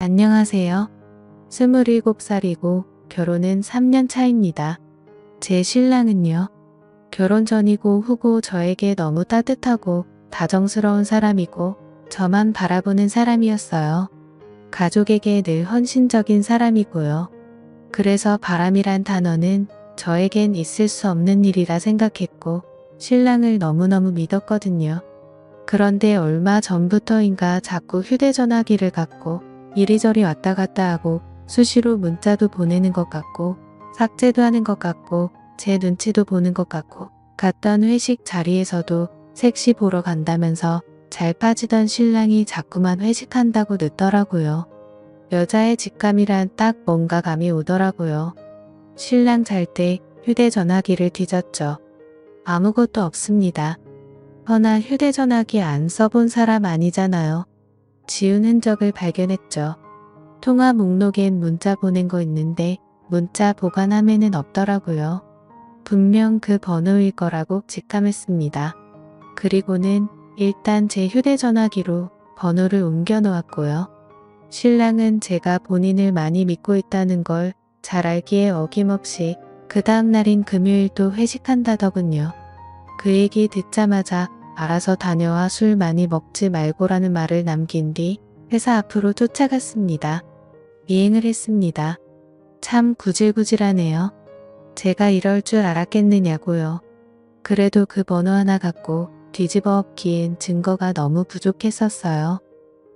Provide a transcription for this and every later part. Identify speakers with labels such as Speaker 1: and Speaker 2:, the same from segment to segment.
Speaker 1: 안녕하세요. 27살이고 결혼은 3년 차입니다. 제 신랑은요. 결혼 전이고 후고 저에게 너무 따뜻하고 다정스러운 사람이고 저만 바라보는 사람이었어요. 가족에게 늘 헌신적인 사람이고요. 그래서 바람이란 단어는 저에겐 있을 수 없는 일이라 생각했고 신랑을 너무너무 믿었거든요. 그런데 얼마 전부터인가 자꾸 휴대전화기를 갖고 이리저리 왔다 갔다 하고 수시로 문자도 보내는 것 같고 삭제도 하는 것 같고 제 눈치도 보는 것 같고 갔던 회식 자리에서도 섹시 보러 간다면서 잘 빠지던 신랑이 자꾸만 회식한다고 늦더라고요. 여자의 직감이란 딱 뭔가 감이 오더라고요. 신랑 잘 때 휴대전화기를 뒤졌죠. 아무것도 없습니다. 허나 휴대전화기 안 써본 사람 아니잖아요. 지운 흔적을 발견했죠. 통화 목록엔 문자 보낸 거 있는데 문자 보관 화면은 없더라고요. 분명 그 번호일 거라고 직감했습니다. 그리고는 일단 제 휴대전화기로 번호를 옮겨 놓았고요. 신랑은 제가 본인을 많이 믿고 있다는 걸 잘 알기에 어김없이 그 다음 날인 금요일도 회식한다더군요. 그 얘기 듣자마자 알아서 다녀와 술 많이 먹지 말고라는 말을 남긴 뒤 회사 앞으로 쫓아갔습니다. 미행을 했습니다. 참 구질구질하네요. 제가 이럴 줄 알았겠느냐고요. 그래도 그 번호 하나 갖고 뒤집어 엎기엔 증거가 너무 부족했었어요.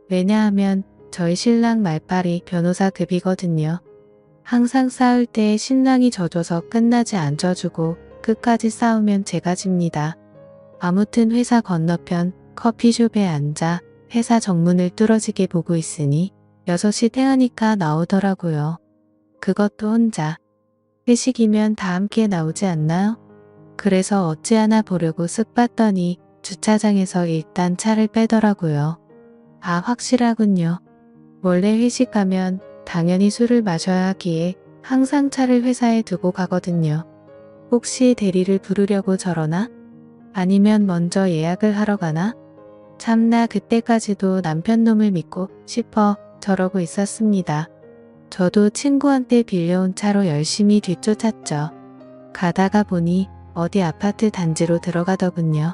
Speaker 1: 왜냐하면 저희 신랑 말빨이 변호사급이거든요. 항상 싸울 때 신랑이 져줘서 끝나지 안 져주고 끝까지 싸우면 제가 집니다. 아무튼 회사 건너편 커피숍에 앉아 회사 정문을 뚫어지게 보고 있으니 6시 태하니까 나오더라고요. 그것도 혼자. 회식이면 다 함께 나오지 않나요? 그래서 어찌하나 보려고 쓱 봤더니 주차장에서 일단 차를 빼더라고요. 아, 확실하군요. 원래 회식하면 당연히 술을 마셔야 하기에 항상 차를 회사에 두고 가거든요. 혹시 대리를 부르려고 저러나? 아니면 먼저 예약을 하러 가나? 참나 그때까지도 남편 놈을 믿고 싶어 저러고 있었습니다. 저도 친구한테 빌려온 차로 열심히 뒤쫓았죠. 가다가 보니 어디 아파트 단지로 들어가더군요.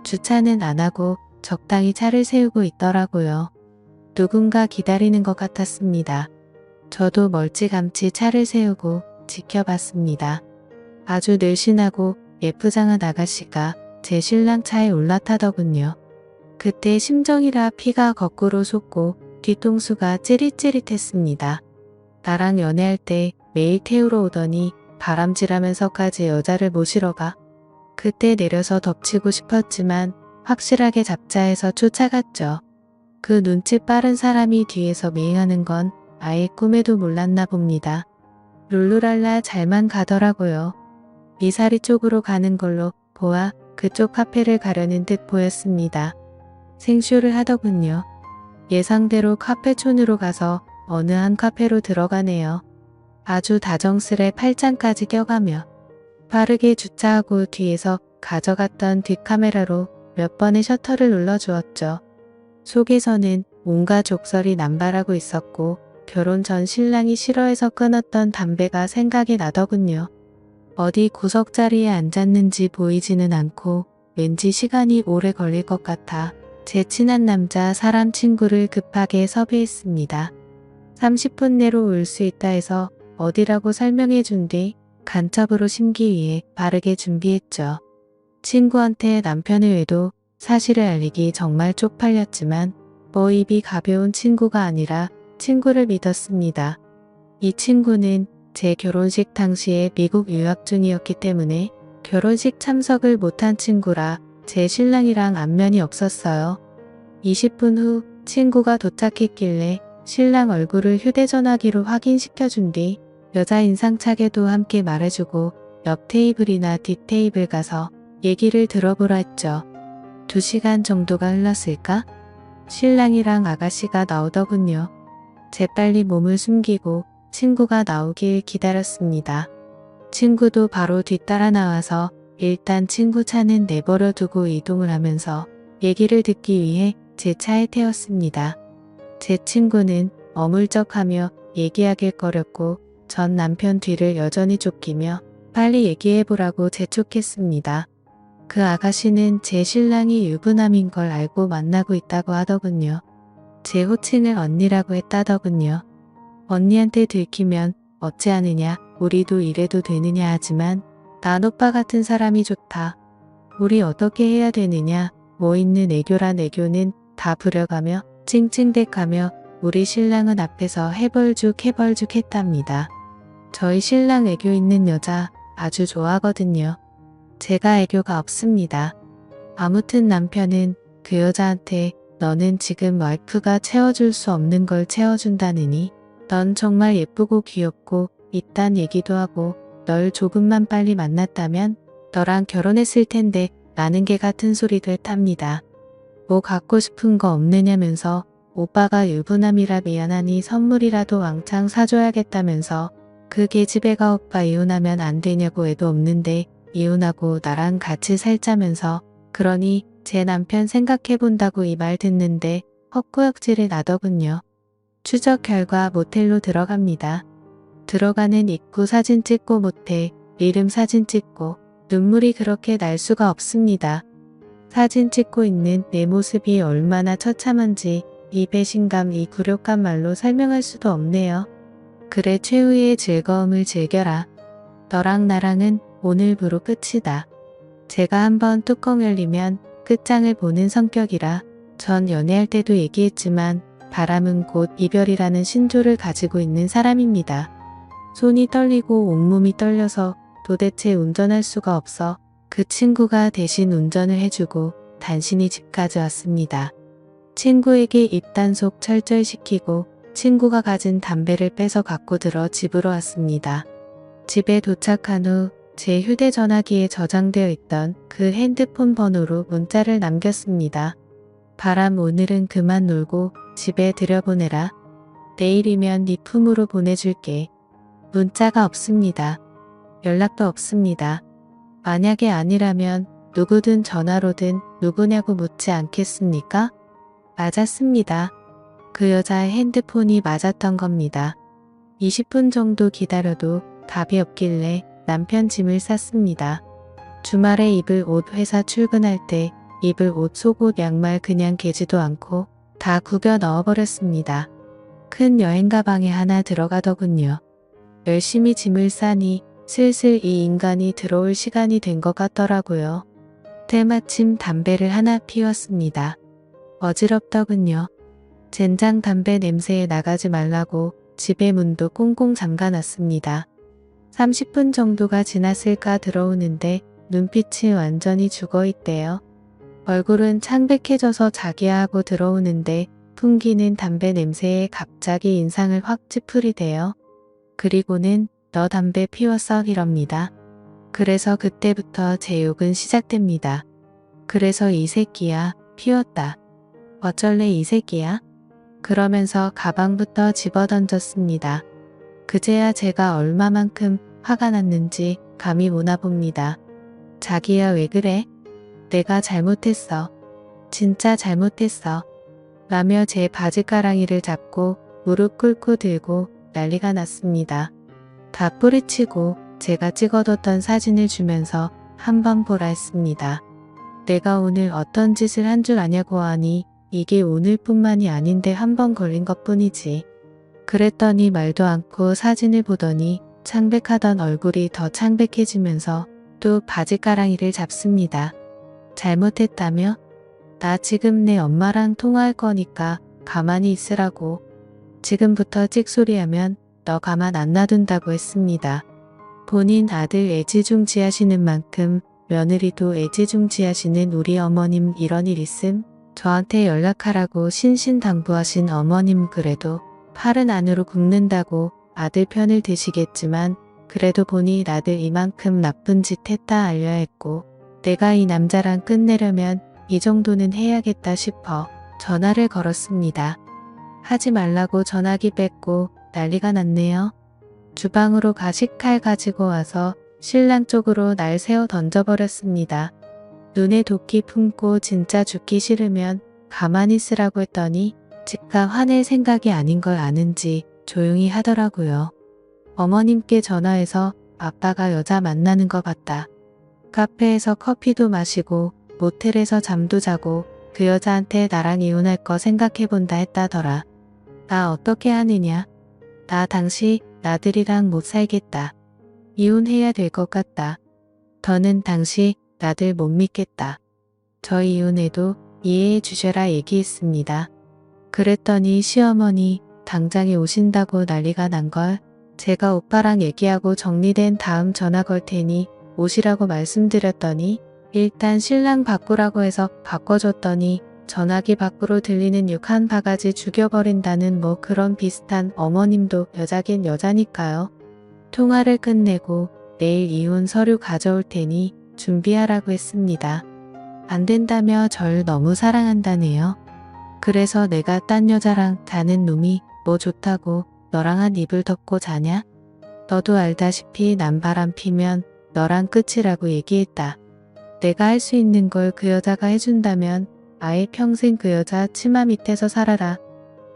Speaker 1: 주차는 안 하고 적당히 차를 세우고 있더라고요. 누군가 기다리는 것 같았습니다. 저도 멀찌감치 차를 세우고 지켜봤습니다. 아주 늘씬하고 예쁘장한 아가씨가 제 신랑 차에 올라타더군요. 그때 심정이라 피가 거꾸로 솟고 뒤통수가 찌릿찌릿했습니다. 나랑 연애할 때 매일 태우러 오더니 바람질하면서까지 여자를 모시러 가. 그때 내려서 덮치고 싶었지만 확실하게 잡자 해서 쫓아갔죠. 그 눈치 빠른 사람이 뒤에서 미행하는 건 아예 꿈에도 몰랐나 봅니다. 룰루랄라 잘만 가더라고요. 미사리 쪽으로 가는 걸로 보아 그쪽 카페를 가려는 듯 보였습니다. 생쇼를 하더군요. 예상대로 카페촌으로 가서 어느 한 카페로 들어가네요. 아주 다정스레 팔짱까지 껴가며 빠르게 주차하고 뒤에서 가져갔던 뒷카메라로 몇 번의 셔터를 눌러주었죠. 속에서는 온갖 족설이 남발하고 있었고 결혼 전 신랑이 싫어해서 끊었던 담배가 생각이 나더군요. 어디 구석자리에 앉았는지 보이지는 않고 왠지 시간이 오래 걸릴 것 같아 제 친한 남자 사람 친구를 급하게 섭외했습니다. 30분 내로 올 수 있다 해서 어디라고 설명해 준 뒤 간첩으로 심기 위해 빠르게 준비했죠. 친구한테 남편의 외도 사실을 알리기 정말 쪽팔렸지만 뭐 입이 가벼운 친구가 아니라 친구를 믿었습니다. 이 친구는 제 결혼식 당시에 미국 유학 중이었기 때문에 결혼식 참석을 못한 친구라 제 신랑이랑 안면이 없었어요. 20분 후 친구가 도착했길래 신랑 얼굴을 휴대전화기로 확인시켜준 뒤 여자 인상착의도 함께 말해주고 옆 테이블이나 뒷 테이블 가서 얘기를 들어보라 했죠. 2시간 정도가 흘렀을까? 신랑이랑 아가씨가 나오더군요. 재빨리 몸을 숨기고 친구가 나오길 기다렸습니다. 친구도 바로 뒤따라 나와서 일단 친구 차는 내버려 두고 이동을 하면서 얘기를 듣기 위해 제 차에 태웠습니다. 제 친구는 어물쩍하며 얘기하길 꺼렸고 전 남편 뒤를 여전히 쫓기며 빨리 얘기해보라고 재촉했습니다. 그 아가씨는 제 신랑이 유부남인 걸 알고 만나고 있다고 하더군요. 제 호칭을 언니라고 했다더군요. 언니한테 들키면 어찌하느냐, 우리도 이래도 되느냐 하지만 난 오빠 같은 사람이 좋다. 우리 어떻게 해야 되느냐, 뭐 있는 애교란 애교는 다 부려가며 찡찡댔가며 우리 신랑은 앞에서 해벌죽 했답니다. 저희 신랑 애교 있는 여자 아주 좋아하거든요. 제가 애교가 없습니다. 아무튼 남편은 그 여자한테 너는 지금 와이프가 채워줄 수 없는 걸 채워준다느니 넌 정말 예쁘고 귀엽고 이딴 얘기도 하고 널 조금만 빨리 만났다면 너랑 결혼했을 텐데 라는 개 같은 소리도 했답니다. 뭐 갖고 싶은 거 없느냐면서 오빠가 유부남이라 미안하니 선물이라도 왕창 사줘야겠다면서 그 계집애가 오빠 이혼하면 안 되냐고 애도 없는데 이혼하고 나랑 같이 살자면서 그러니 제 남편 생각해본다고 이 말 듣는데 헛구역질을 나더군요. 추적 결과 모텔로 들어갑니다. 들어가는 입구 사진 찍고 모텔, 이름 사진 찍고 눈물이 그렇게 날 수가 없습니다. 사진 찍고 있는 내 모습이 얼마나 처참한지 이 배신감, 이 굴욕감 말로 설명할 수도 없네요. 그래 최후의 즐거움을 즐겨라. 너랑 나랑은 오늘부로 끝이다. 제가 한번 뚜껑 열리면 끝장을 보는 성격이라 전 연애할 때도 얘기했지만 바람은 곧 이별이라는 신조를 가지고 있는 사람입니다. 손이 떨리고 온몸이 떨려서 도대체 운전할 수가 없어 그 친구가 대신 운전을 해주고 단신이 집까지 왔습니다. 친구에게 입단속 철저시키고 친구가 가진 담배를 빼서 갖고 들어 집으로 왔습니다. 집에 도착한 후 제 휴대전화기에 저장되어 있던 그 핸드폰 번호로 문자를 남겼습니다. 바람 오늘은 그만 놀고 집에 들여보내라. 내일이면 네 품으로 보내줄게. 문자가 없습니다. 연락도 없습니다. 만약에 아니라면 누구든 전화로든 누구냐고 묻지 않겠습니까? 맞았습니다. 그 여자의 핸드폰이 맞았던 겁니다. 20분 정도 기다려도 답이 없길래 남편 짐을 쌌습니다. 주말에 입을 옷 회사 출근할 때 입을 옷 속옷 양말 그냥 개지도 않고 다 구겨 넣어버렸습니다. 큰 여행 가방에 하나 들어가더군요. 열심히 짐을 싸니 슬슬 이 인간이 들어올 시간이 된 것 같더라고요. 때마침 담배를 하나 피웠습니다. 어지럽더군요. 젠장 담배 냄새에 나가지 말라고 집의 문도 꽁꽁 잠가놨습니다. 30분 정도가 지났을까 들어오는데 눈빛이 완전히 죽어있대요. 얼굴은 창백해져서 자기야 하고 들어오는데 풍기는 담배 냄새에 갑자기 인상을 확 찌푸리대요. 그리고는 너 담배 피웠어 이럽니다. 그래서 그때부터 제 욕은 시작됩니다. 그래서 이 새끼야 피웠다. 어쩔래 이 새끼야? 그러면서 가방부터 집어던졌습니다. 그제야 제가 얼마만큼 화가 났는지 감이 오나 봅니다. 자기야 왜 그래? 내가 잘못했어. 진짜 잘못했어. 라며 제 바지가랑이를 잡고 무릎 꿇고 들고 난리가 났습니다. 다 뿌리치고 제가 찍어뒀던 사진을 주면서 한번 보라 했습니다. 내가 오늘 어떤 짓을 한 줄 아냐고 하니 이게 오늘뿐만이 아닌데 한 번 걸린 것뿐이지. 그랬더니 말도 않고 사진을 보더니 창백하던 얼굴이 더 창백해지면서 또 바지가랑이를 잡습니다. 잘못했다며? 나 지금 내 엄마랑 통화할 거니까 가만히 있으라고. 지금부터 찍소리하면 너 가만 안 놔둔다고 했습니다. 본인 아들 애지중지하시는 만큼 며느리도 애지중지하시는 우리 어머님 이런 일 있음? 저한테 연락하라고 신신당부하신 어머님 그래도 팔은 안으로 굽는다고 아들 편을 드시겠지만 그래도 보니 나들 이만큼 나쁜 짓 했다 알려야 했고 내가 이 남자랑 끝내려면 이 정도는 해야겠다 싶어 전화를 걸었습니다. 하지 말라고 전화기 뺐고 난리가 났네요. 주방으로 가식칼 가지고 와서 신랑 쪽으로 날 세워 던져버렸습니다. 눈에 도끼 품고 진짜 죽기 싫으면 가만히 있으라고 했더니 즉각 화낼 생각이 아닌 걸 아는지 조용히 하더라고요. 어머님께 전화해서 아빠가 여자 만나는 거 봤다. 카페에서 커피도 마시고 모텔에서 잠도 자고 그 여자한테 나랑 이혼할 거 생각해본다 했다더라. 나 어떻게 하느냐? 나 당시 나들이랑 못 살겠다. 이혼해야 될 것 같다. 더는 당시 나들 못 믿겠다. 저 이혼해도 이해해 주셔라 얘기했습니다. 그랬더니 시어머니 당장에 오신다고 난리가 난걸. 제가 오빠랑 얘기하고 정리된 다음 전화 걸 테니 오시라고 말씀드렸더니 일단 신랑 바꾸라고 해서 바꿔줬더니 전화기 밖으로 들리는 욕 한 바가지 죽여버린다는 뭐 그런 비슷한 어머님도 여자긴 여자니까요. 통화를 끝내고 내일 이혼 서류 가져올 테니 준비하라고 했습니다. 안 된다며 절 너무 사랑한다네요. 그래서 내가 딴 여자랑 자는 놈이 뭐 좋다고 너랑 한 이불 덮고 자냐? 너도 알다시피 난 바람 피면 너랑 끝이라고 얘기했다. 내가 할 수 있는 걸 그 여자가 해준다면 아예 평생 그 여자 치마 밑에서 살아라.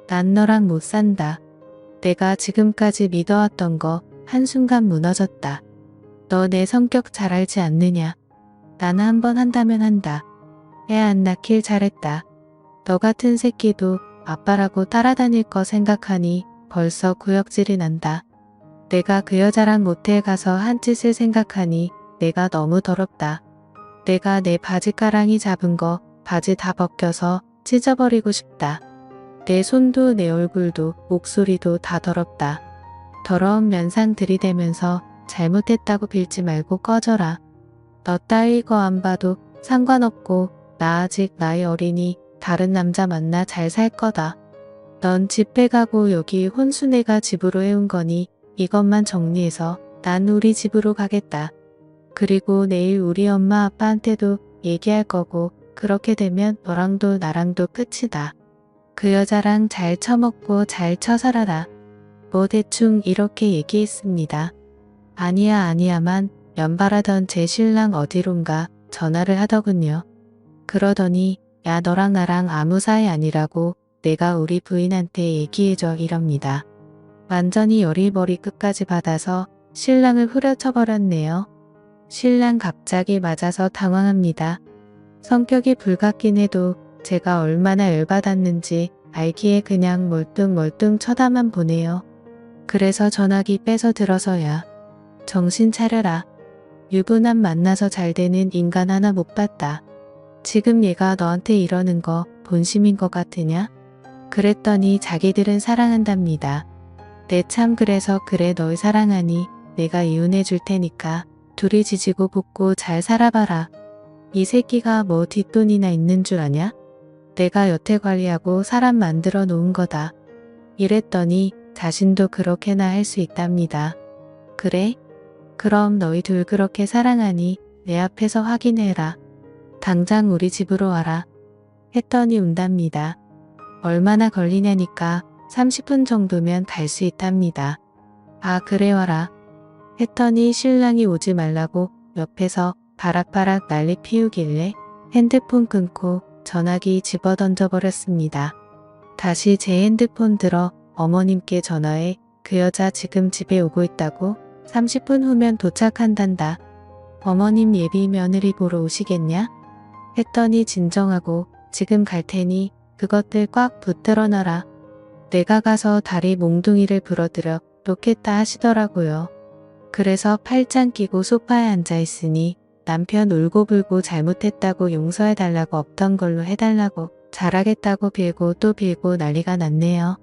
Speaker 1: 난 너랑 못 산다. 내가 지금까지 믿어왔던 거 한순간 무너졌다. 너 내 성격 잘 알지 않느냐. 나는 한번 한다면 한다. 애 안 낳길 잘했다. 너 같은 새끼도 아빠라고 따라다닐 거 생각하니 벌써 구역질이 난다. 내가 그 여자랑 모텔 가서 한 짓을 생각하니 내가 너무 더럽다. 내가 내 바지가랑이 잡은 거 바지 다 벗겨서 찢어버리고 싶다. 내 손도 내 얼굴도 목소리도 다 더럽다. 더러운 면상 들이대면서 잘못했다고 빌지 말고 꺼져라. 너 따위 거 안 봐도 상관없고 나 아직 나이 어리니 다른 남자 만나 잘 살 거다. 넌 집 빼가고 여기 혼수 내가 집으로 해온 거니 이것만 정리해서 난 우리 집으로 가겠다. 그리고 내일 우리 엄마 아빠한테도 얘기할 거고 그렇게 되면 너랑도 나랑도 끝이다. 그 여자랑 잘 처먹고 잘 처살아라. 뭐 대충 이렇게 얘기했습니다. 아니야만 연발하던 제 신랑 어디론가 전화를 하더군요. 그러더니 야 너랑 나랑 아무 사이 아니라고 내가 우리 부인한테 얘기해줘 이럽니다. 완전히 열이머리 끝까지 받아서 신랑을 후려쳐버렸네요. 신랑 갑자기 맞아서 당황합니다. 성격이 불같긴 해도 제가 얼마나 열받았는지 알기에 그냥 멀뚱멀뚱 쳐다만 보네요. 그래서 전화기 빼서 들어서야 정신 차려라. 유부남 만나서 잘 되는 인간 하나 못 봤다. 지금 얘가 너한테 이러는 거 본심인 것 같으냐? 그랬더니 자기들은 사랑한답니다. 내 참 그래서 그래 널 사랑하니 내가 이혼해 줄 테니까 둘이 지지고 볶고 잘 살아봐라. 이 새끼가 뭐 뒷돈이나 있는 줄 아냐? 내가 여태 관리하고 사람 만들어 놓은 거다. 이랬더니 자신도 그렇게나 할 수 있답니다. 그래? 그럼 너희 둘 그렇게 사랑하니 내 앞에서 확인해라. 당장 우리 집으로 와라. 했더니 운답니다. 얼마나 걸리냐니까 30분 정도면 갈 수 있답니다. 아 그래 와라. 했더니 신랑이 오지 말라고 옆에서 바락바락 난리 피우길래 핸드폰 끊고 전화기 집어 던져버렸습니다. 다시 제 핸드폰 들어 어머님께 전화해 그 여자 지금 집에 오고 있다고 30분 후면 도착한단다. 어머님 예비 며느리 보러 오시겠냐? 했더니 진정하고 지금 갈 테니 그것들 꽉 붙들어 놔라. 내가 가서 다리 몽둥이를 부러뜨려 놓겠다 하시더라고요. 그래서 팔짱 끼고 소파에 앉아 있으니 남편 울고불고 잘못했다고 용서해달라고 없던 걸로 해달라고 잘하겠다고 빌고 또 빌고 난리가 났네요.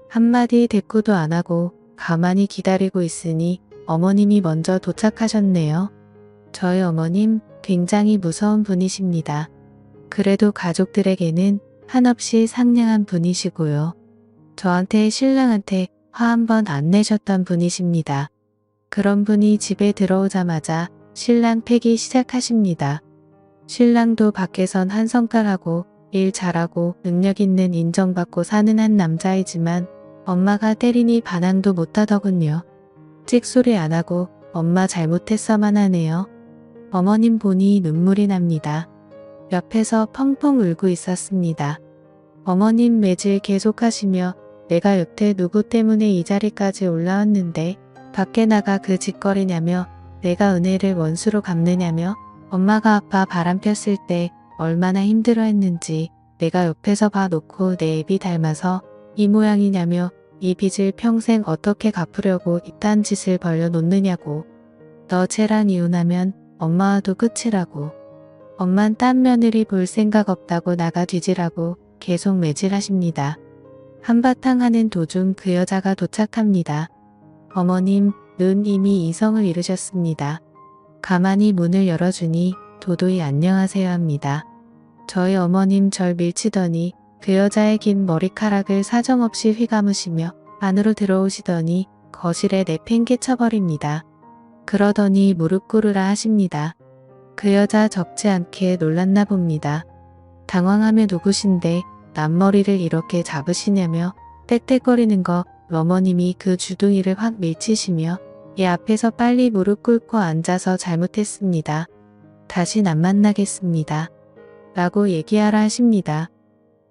Speaker 1: 한마디 대꾸도 안 하고 가만히 기다리고 있으니 어머님이 먼저 도착하셨네요. 저희 어머님 굉장히 무서운 분이십니다. 그래도 가족들에게는 한없이 상냥한 분이시고요. 저한테 신랑한테 화 한 번 안 내셨던 분이십니다. 그런 분이 집에 들어오자마자 신랑 패기 시작하십니다. 신랑도 밖에선 한 성깔하고 일 잘하고 능력 있는 인정받고 사는 한 남자이지만 엄마가 때리니 반항도 못하더군요. 찍소리 안 하고 엄마 잘못했어만 하네요. 어머님 보니 눈물이 납니다. 옆에서 펑펑 울고 있었습니다. 어머님 매질 계속하시며 내가 여태 누구 때문에 이 자리까지 올라왔는데 밖에 나가 그 짓거리냐며 내가 은혜를 원수로 갚느냐며 엄마가 아빠 바람 폈을 때 얼마나 힘들어했는지 내가 옆에서 봐놓고 내 애비 닮아서 이 모양이냐며 이 빚을 평생 어떻게 갚으려고 이딴 짓을 벌려놓느냐고. 너 쟤랑 이혼하면 엄마와도 끝이라고. 엄만 딴 며느리 볼 생각 없다고 나가 뒤지라고 계속 매질하십니다. 한바탕 하는 도중 그 여자가 도착합니다. 어머님, 는 이미 이성을 잃으셨습니다. 가만히 문을 열어주니 도도히 안녕하세요 합니다. 저희 어머님 절 밀치더니 그 여자의 긴 머리카락을 사정없이 휘감으시며 안으로 들어오시더니 거실에 내팽개쳐버립니다. 그러더니 무릎 꿇으라 하십니다. 그 여자 적지 않게 놀랐나 봅니다. 당황하며 누구신데 남머리를 이렇게 잡으시냐며 떽떽거리는 거 어머님이 그 주둥이를 확 밀치시며 얘 앞에서 빨리 무릎 꿇고 앉아서 잘못했습니다. 다신 안 만나겠습니다. 라고 얘기하라 하십니다.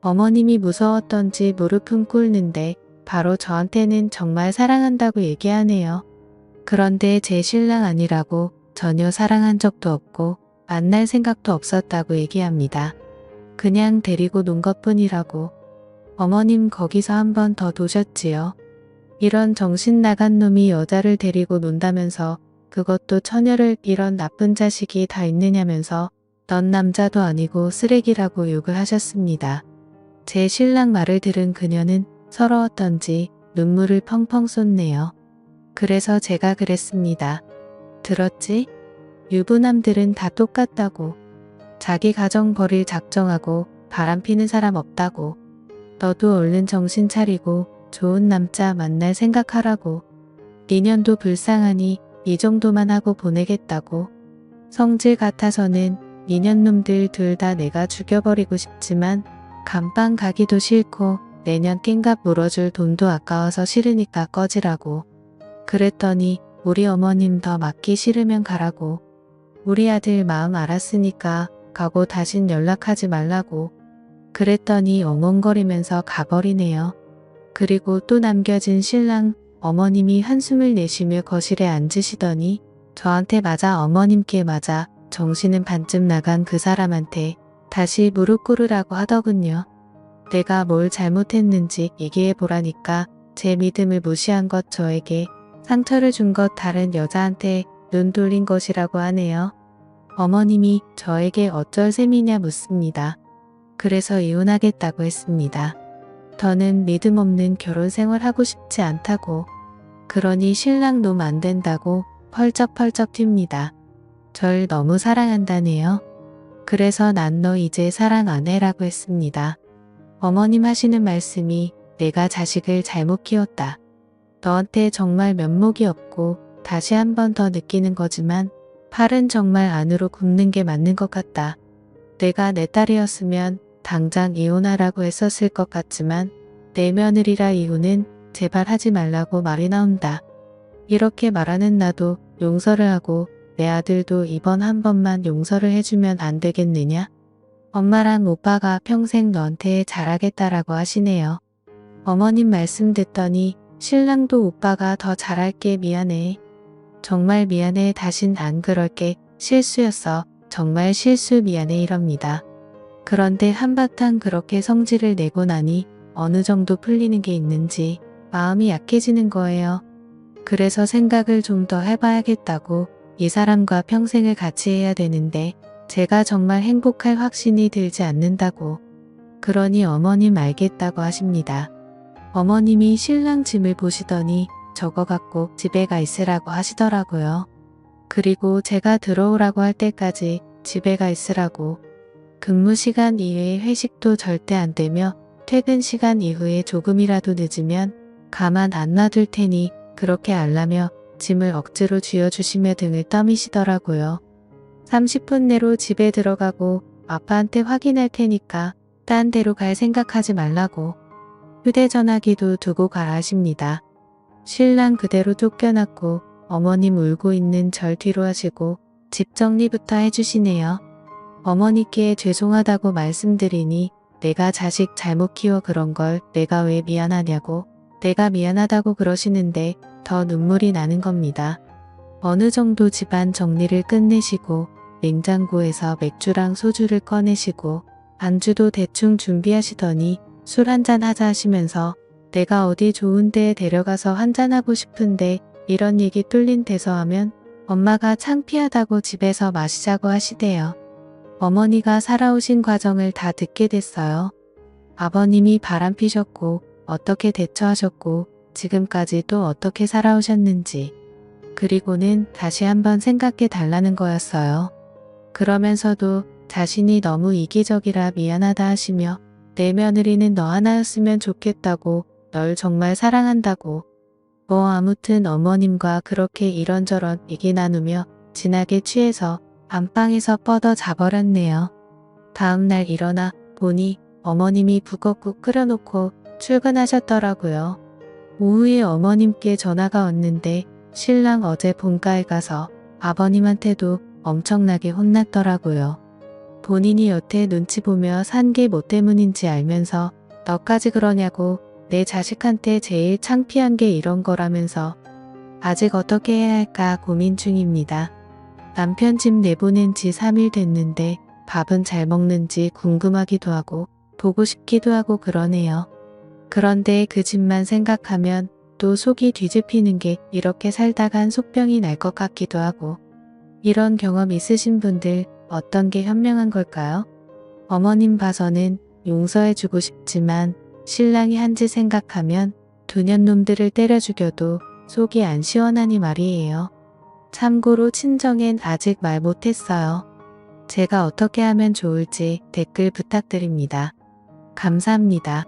Speaker 1: 어머님이 무서웠던지 무릎은 꿇는데 바로 저한테는 정말 사랑한다고 얘기하네요. 그런데 제 신랑 아니라고 전혀 사랑한 적도 없고 만날 생각도 없었다고 얘기합니다. 그냥 데리고 논 것뿐이라고. 어머님 거기서 한 번 더 도셨지요. 이런 정신 나간 놈이 여자를 데리고 논다면서 그것도 처녀를 이런 나쁜 자식이 다 있느냐면서 넌 남자도 아니고 쓰레기라고 욕을 하셨습니다. 제 신랑 말을 들은 그녀는 서러웠던지 눈물을 펑펑 쏟네요. 그래서 제가 그랬습니다. 들었지? 유부남들은 다 똑같다고. 자기 가정 버릴 작정하고 바람피는 사람 없다고. 너도 얼른 정신 차리고 좋은 남자 만날 생각하라고. 니년도 불쌍하니 이 정도만 하고 보내겠다고. 성질 같아서는 니년놈들 둘 다 내가 죽여버리고 싶지만 감방 가기도 싫고 내년 깽갑 물어줄 돈도 아까워서 싫으니까 꺼지라고. 그랬더니 우리 어머님 더 맞기 싫으면 가라고. 우리 아들 마음 알았으니까 가고 다신 연락하지 말라고. 그랬더니 엉엉거리면서 가버리네요. 그리고 또 남겨진 신랑 어머님이 한숨을 내쉬며 거실에 앉으시더니 저한테 맞아 어머님께 맞아 정신은 반쯤 나간 그 사람한테 다시 무릎 꿇으라고 하더군요. 내가 뭘 잘못했는지 얘기해 보라니까 제 믿음을 무시한 것 저에게 상처를 준 것 다른 여자한테 눈 돌린 것이라고 하네요. 어머님이 저에게 어쩔 셈이냐 묻습니다. 그래서 이혼하겠다고 했습니다. 더는 믿음 없는 결혼 생활 하고 싶지 않다고. 그러니 신랑 놈 안 된다고 펄쩍펄쩍 튑니다. 절 너무 사랑한다네요. 그래서 난 너 이제 사랑 안 해라고 했습니다. 어머님 하시는 말씀이 내가 자식을 잘못 키웠다. 너한테 정말 면목이 없고 다시 한 번 더 느끼는 거지만 팔은 정말 안으로 굽는 게 맞는 것 같다. 내가 내 딸이었으면 당장 이혼하라고 했었을 것 같지만 내 며느리라 이혼은 제발 하지 말라고 말이 나온다. 이렇게 말하는 나도 용서를 하고 내 아들도 이번 한 번만 용서를 해주면 안 되겠느냐? 엄마랑 오빠가 평생 너한테 잘하겠다라고 하시네요. 어머님 말씀 듣더니 신랑도 오빠가 더 잘할게 미안해. 정말 미안해 다신 안 그럴게 실수였어. 정말 실수 미안해 이럽니다. 그런데 한바탕 그렇게 성질을 내고 나니 어느 정도 풀리는 게 있는지 마음이 약해지는 거예요. 그래서 생각을 좀 더 해봐야겠다고 이 사람과 평생을 같이 해야 되는데 제가 정말 행복할 확신이 들지 않는다고. 그러니 어머님 알겠다고 하십니다. 어머님이 신랑 짐을 보시더니 저거 갖고 집에 가 있으라고 하시더라고요. 그리고 제가 들어오라고 할 때까지 집에 가 있으라고. 근무 시간 이외에 회식도 절대 안 되며 퇴근 시간 이후에 조금이라도 늦으면 가만 안 놔둘 테니 그렇게 알라며 짐을 억지로 쥐어주시며 등을 떠미시더라고요. 30분 내로 집에 들어가고 아빠한테 확인할 테니까 딴 데로 갈 생각하지 말라고. 휴대전화기도 두고 가라 하십니다. 신랑 그대로 쫓겨났고 어머님 울고 있는 절 뒤로 하시고 집 정리부터 해주시네요. 어머니께 죄송하다고 말씀드리니 내가 자식 잘못 키워 그런 걸 내가 왜 미안하냐고, 내가 미안하다고 그러시는데 더 눈물이 나는 겁니다. 어느 정도 집안 정리를 끝내시고 냉장고에서 맥주랑 소주를 꺼내시고 안주도 대충 준비하시더니 술 한잔 하자 하시면서 내가 어디 좋은 데에 데려가서 한잔하고 싶은데 이런 얘기 뚫린 데서 하면 엄마가 창피하다고 집에서 마시자고 하시대요. 어머니가 살아오신 과정을 다 듣게 됐어요. 아버님이 바람피셨고 어떻게 대처하셨고 지금까지 또 어떻게 살아오셨는지. 그리고는 다시 한번 생각해 달라는 거였어요. 그러면서도 자신이 너무 이기적이라 미안하다 하시며 내 며느리는 너 하나였으면 좋겠다고, 널 정말 사랑한다고. 뭐 아무튼 어머님과 그렇게 이런저런 얘기 나누며 진하게 취해서 안방에서 뻗어 자버렸네요. 다음날 일어나 보니 어머님이 북엇국 끓여놓고 출근하셨더라고요. 오후에 어머님께 전화가 왔는데 신랑 어제 본가에 가서 아버님한테도 엄청나게 혼났더라고요. 본인이 여태 눈치 보며 산 게 뭐 때문인지 알면서 너까지 그러냐고, 내 자식한테 제일 창피한 게 이런 거라면서 아직 어떻게 해야 할까 고민 중입니다. 남편 집 내보낸 지 3일 됐는데 밥은 잘 먹는지 궁금하기도 하고 보고 싶기도 하고 그러네요. 그런데 그 집만 생각하면 또 속이 뒤집히는 게 이렇게 살다간 속병이 날 것 같기도 하고. 이런 경험 있으신 분들 어떤 게 현명한 걸까요? 어머님 봐서는 용서해주고 싶지만 신랑이 한 짓 생각하면 도년놈들을 때려 죽여도 속이 안 시원하니 말이에요. 참고로 친정엔 아직 말 못했어요. 제가 어떻게 하면 좋을지 댓글 부탁드립니다. 감사합니다.